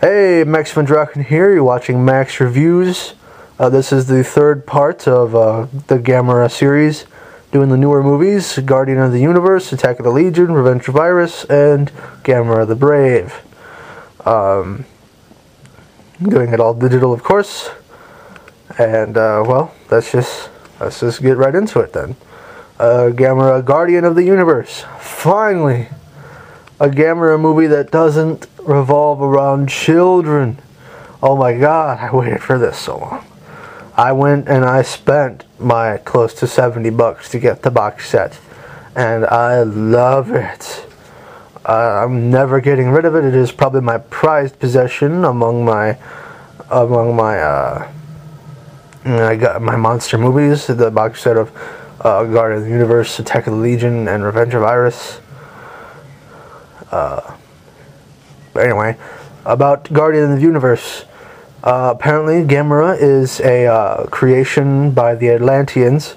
Hey, Max Van Draken here. You're watching Max Reviews. This is the third part of the Gamera series, doing the newer movies: Guardian of the Universe, Attack of the Legion, Revenge of Virus, and Gamera the Brave. Doing it all digital, of course. And well, let's just get right into it then. Gamera, Guardian of the Universe. Finally, a Gamera movie that doesn't revolve around children. Oh my god, I waited for this so long. I went and I spent my close to $70 to get the box set, and I love it. I'm never getting rid of it. It is probably my prized possession among my I got my monster movies, the box set of Guardian of the Universe, Attack of the Legion, and Revenge of Virus. But anyway, about Guardian of the Universe. Apparently, Gamera is a creation by the Atlanteans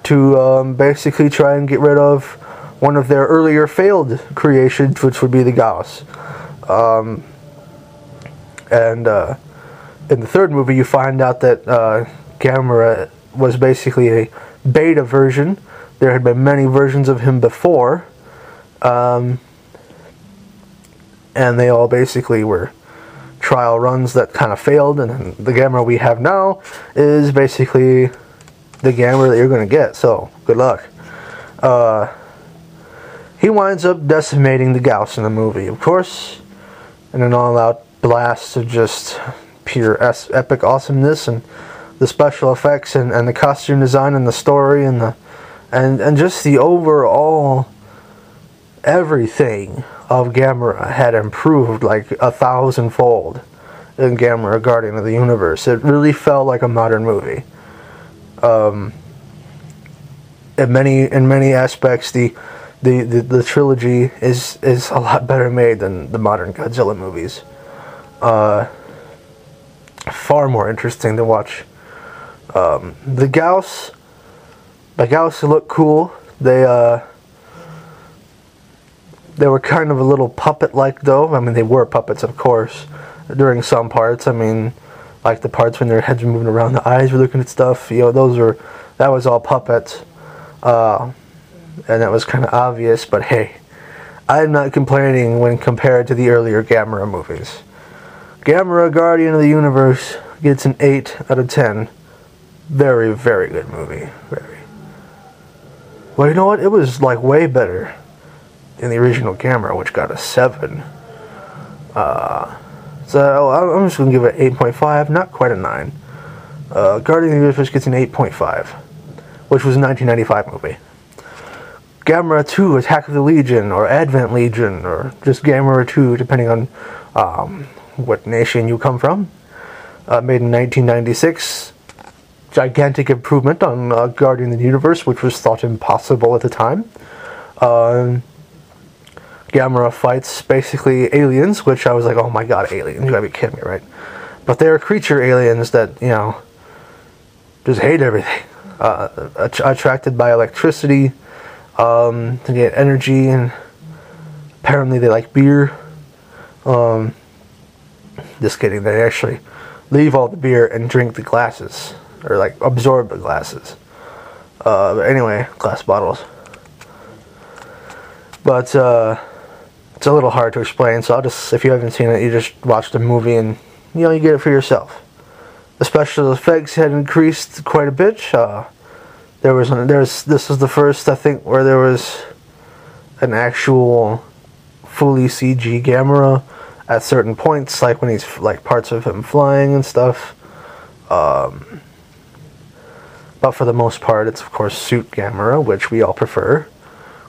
to basically try and get rid of one of their earlier failed creations, which would be the Gauss. In the third movie, you find out that Gamera was basically a beta version. There had been many versions of him before, and they all basically were trial runs that kind of failed, and the Gamera we have now is basically the Gamera that you're going to get, so good luck. He winds up decimating the Gauss in the movie, of course, in an all-out blast of just pure epic awesomeness, and the special effects and the costume design and the story and just the overall everything of Gamera had improved like 1,000-fold in Gamera Guardian of the Universe. It really felt like a modern movie. In many aspects, the trilogy is a lot better made than the modern Godzilla movies. Far more interesting to watch. The Gauss look cool. They were kind of a little puppet-like, though. I mean, they were puppets, of course, during some parts. I mean, like the parts when their heads were moving around, the eyes were looking at stuff. You know, that was all puppets, and that was kind of obvious. But hey, I'm not complaining when compared to the earlier Gamera movies. Gamera, Guardian of the Universe gets an 8 out of 10. Very, very good movie. Very. Well, you know what? It was like way better in the original Gamera, which got a 7. So I'm just going to give it 8.5, not quite a 9. Guardian of the Universe gets an 8.5, which was a 1995 movie. Gamera 2, Attack of the Legion, or Advent Legion, or just Gamera 2, depending on what nation you come from. Made in 1996. Gigantic improvement on Guardian of the Universe, which was thought impossible at the time. Gamera fights basically aliens, which I was like, oh my god, aliens, you gotta be kidding me, right? But they're creature aliens that, you know, just hate everything. Attracted by electricity, to get energy, and apparently they like beer. Just kidding, they actually leave all the beer and drink the glasses, or like absorb the glasses. But anyway, glass bottles. But it's a little hard to explain, so if you haven't seen it, you just watch the movie and, you know, you get it for yourself. The special effects had increased quite a bit. This was the first, I think, where there was an actual fully CG Gamera at certain points, like when he's like parts of him flying and stuff. But for the most part, it's of course suit Gamera, which we all prefer,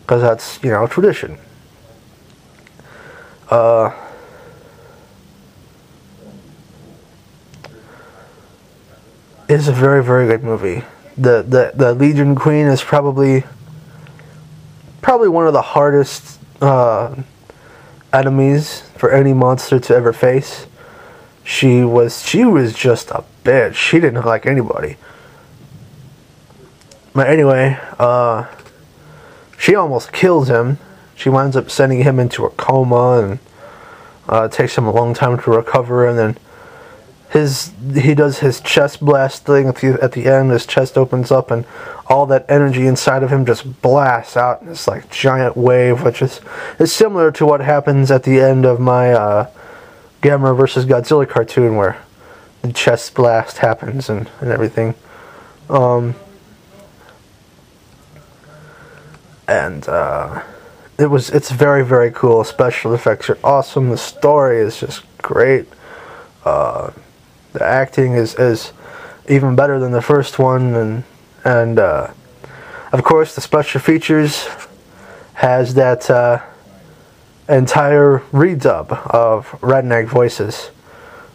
because that's, you know, tradition. It's a very, very good movie. The Legion Queen is probably one of the hardest enemies for any monster to ever face. She was just a bitch. She didn't like anybody. But anyway, she almost kills him. She winds up sending him into a coma, and It takes him a long time to recover, and then he does his chest blast thing at the end. His chest opens up, and all that energy inside of him just blasts out in this like giant wave, which is similar to what happens at the end of my Gamera vs. Godzilla cartoon, where the chest blast happens and everything. It's very, very cool. Special effects are awesome. The story is just great. The acting is even better than the first one, and of course the special features has that entire redub of redneck voices.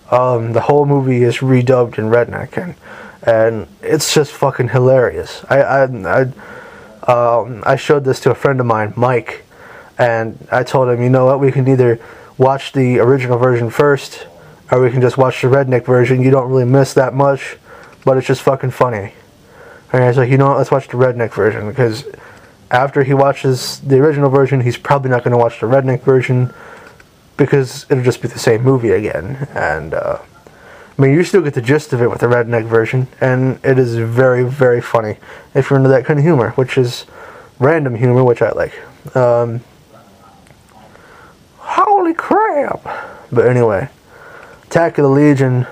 The whole movie is redubbed in redneck, and it's just fucking hilarious. I showed this to a friend of mine, Mike, and I told him, you know what, we can either watch the original version first, or we can just watch the redneck version. You don't really miss that much, but it's just fucking funny. And I was like, you know what, let's watch the redneck version, because after he watches the original version, he's probably not going to watch the redneck version, because it'll just be the same movie again. And I mean, you still get the gist of it with the redneck version, and it is very, very funny if you're into that kind of humor, which is random humor, which I like. Holy crap! But anyway, Attack of the Legion.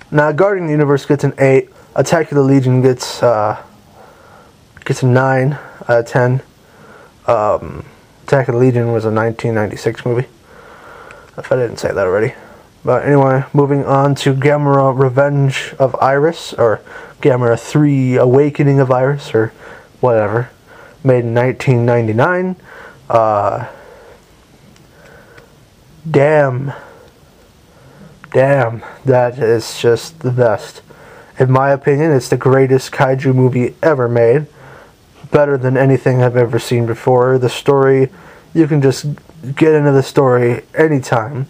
Now, Guardian of the Universe gets an 8. Attack of the Legion gets a 9 out of 10. Attack of the Legion was a 1996 movie, if I didn't say that already. But anyway, moving on to Gamera Revenge of Iris, or Gamera 3 Awakening of Iris, or whatever. Made in 1999. Damn, that is just the best. In my opinion, it's the greatest kaiju movie ever made. Better than anything I've ever seen before. The story, you can just get into the story anytime.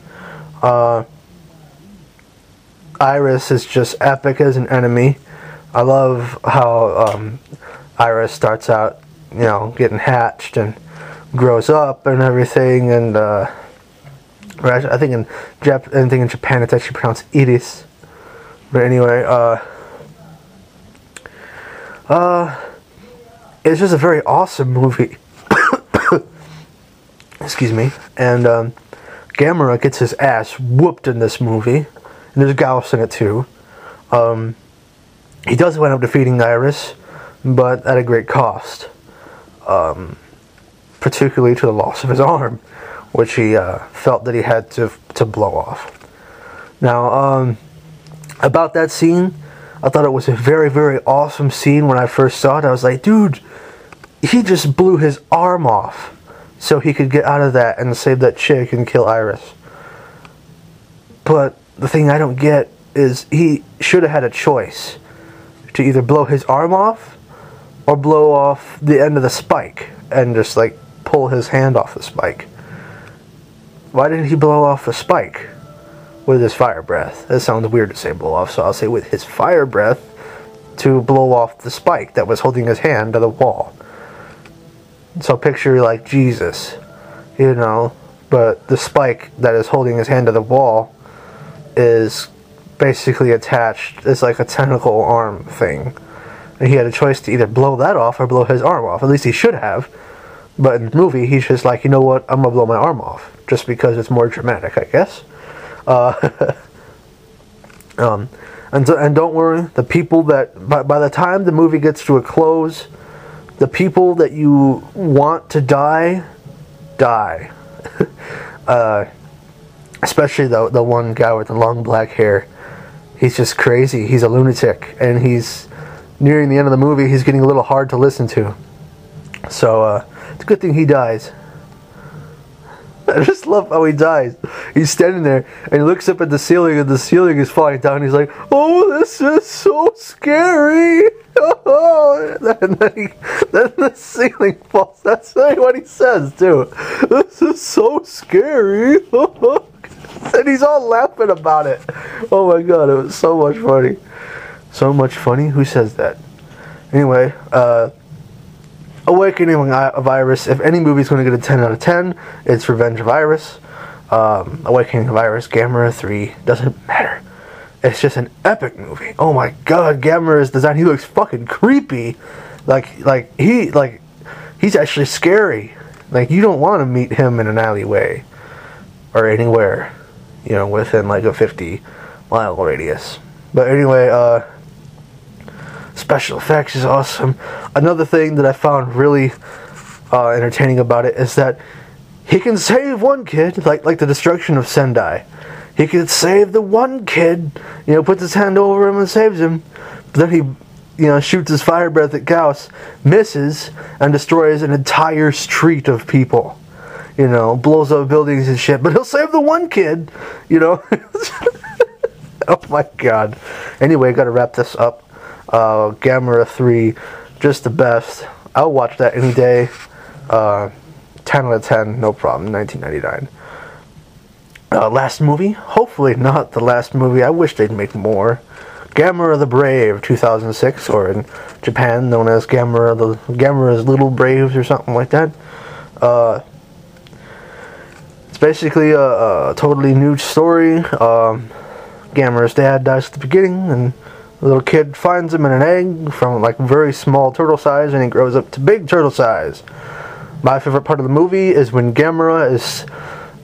Iris is just epic as an enemy. I love how Iris starts out, you know, getting hatched and grows up and everything, and I think in Japan it's actually pronounced Iris. But anyway, it's just a very awesome movie. Excuse me. And Gamera gets his ass whooped in this movie, and there's Gauss in it too. He does wind up defeating Iris, but at a great cost. Particularly to the loss of his arm, which he felt that he had to blow off. Now, about that scene, I thought it was a very, very awesome scene when I first saw it. I was like, dude, he just blew his arm off so he could get out of that and save that chick and kill Iris. But the thing I don't get is he should have had a choice to either blow his arm off or blow off the end of the spike and just like pull his hand off the spike. Why didn't he blow off the spike with his fire breath? That sounds weird to say blow off, so I'll say with his fire breath to blow off the spike that was holding his hand to the wall. So picture like Jesus, you know, but the spike that is holding his hand to the wall is basically attached. It's like a tentacle arm thing. And he had a choice to either blow that off or blow his arm off. At least he should have. But in the movie, he's just like, you know what, I'm going to blow my arm off. Just because it's more dramatic, I guess. And don't worry, the people that, by the time the movie gets to a close, the people that you want to die. Especially the one guy with the long black hair. He's just crazy. He's a lunatic. And he's, nearing the end of the movie, he's getting a little hard to listen to. So, it's a good thing he dies. I just love how he dies. He's standing there, and he looks up at the ceiling, and the ceiling is falling down. He's like, "Oh, this is so scary!" Oh, and then the ceiling falls. That's what he says too. This is so scary. And he's all laughing about it. Oh my god, it was so much funny. So much funny. Who says that? Anyway, Awakening of Iris. If any movie's going to get a 10 out of 10, it's Revenge of Iris. Awakening of Iris, Gamera 3, doesn't matter. It's just an epic movie. Oh my god, Gamera's design, he looks fucking creepy. He's actually scary. Like, you don't want to meet him in an alleyway or anywhere, you know, within like a 50-mile radius. But anyway, special effects is awesome. Another thing that I found really entertaining about it is that he can save one kid, like the destruction of Sendai. He can save the one kid, you know, puts his hand over him and saves him. But then he, you know, shoots his fire breath at Gauss, misses, and destroys an entire street of people. You know, blows up buildings and shit. But he'll save the one kid, you know. Oh my god. Anyway, gotta wrap this up. Gamera 3, just the best. I'll watch that any day. 10 out of 10, no problem. 1999. Last movie? Hopefully not the last movie. I wish they'd make more. Gamera the Brave, 2006, or in Japan known as Gamera's Little Braves or something like that. It's basically a totally new story. Gamera's dad dies at the beginning, and the little kid finds him in an egg from like very small turtle size, and he grows up to big turtle size. My favorite part of the movie is when Gamera is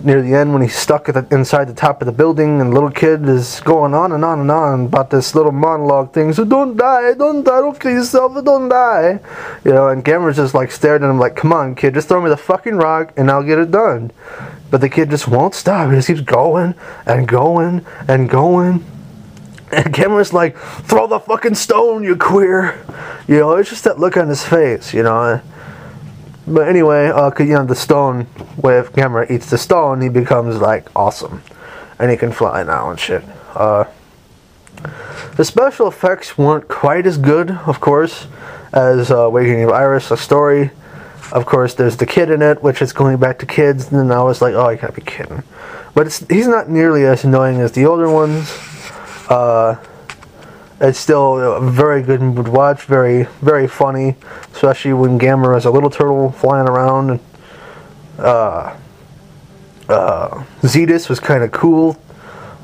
near the end, when he's stuck inside the top of the building, and the little kid is going on and on and on about this little monologue thing. So don't die, don't kill yourself, don't die. You know, and Gamera's just like staring at him like, come on kid, just throw me the fucking rock and I'll get it done. But the kid just won't stop. He just keeps going and going and going. And Gamera's like, throw the fucking stone, you queer. You know, it's just that look on his face, you know. But anyway, you know, the stone, if Gamera eats the stone, he becomes like awesome. And he can fly now and shit. The special effects weren't quite as good, of course, as Awakening of Iris, a story. Of course, there's the kid in it, which is going back to kids, and then I was like, oh, you gotta be kidding. But he's not nearly as annoying as the older ones. It's still a very good movie to watch, very, very funny, especially when Gamera is a little turtle flying around. Zetus was kind of cool.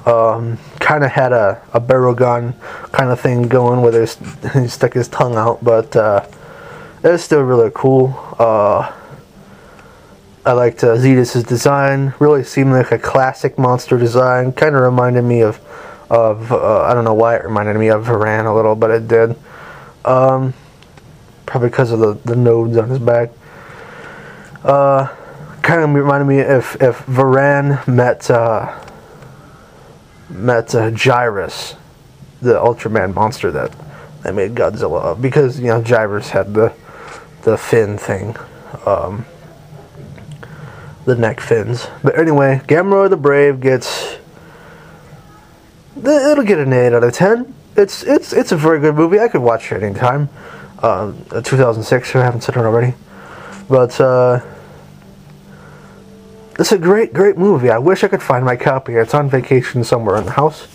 Kind of had a Barugan kind of thing going where he stuck his tongue out, but it's still really cool. I liked Zetus' design. Really seemed like a classic monster design. Kind of reminded me of I don't know why it reminded me of Varan a little, but it did. Probably because of the nodes on his back. Kind of reminded me if Varan met Gyrus, the Ultraman monster that made Godzilla of, because, you know, Gyrus had the fin thing, the neck fins. But anyway, Gamera the Brave it'll get an 8 out of 10. It's a very good movie. I could watch it anytime. 2006, if I haven't said it already. But it's a great movie. I wish I could find my copy. It's on vacation somewhere in the house.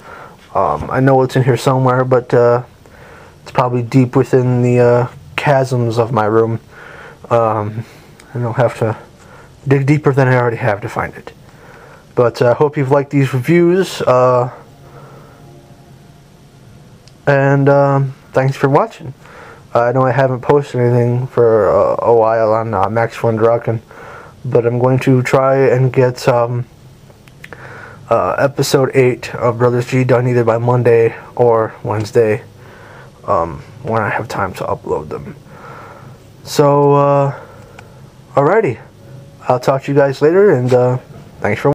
I know it's in here somewhere, but it's probably deep within the chasms of my room. And I'll have to dig deeper than I already have to find it. But I hope you've liked these reviews. And thanks for watching. I know I haven't posted anything for a while on Max von Draken, but I'm going to try and get episode 8 of Brothers G done either by Monday or Wednesday, when I have time to upload them. So, alrighty. I'll talk to you guys later, and thanks for watching.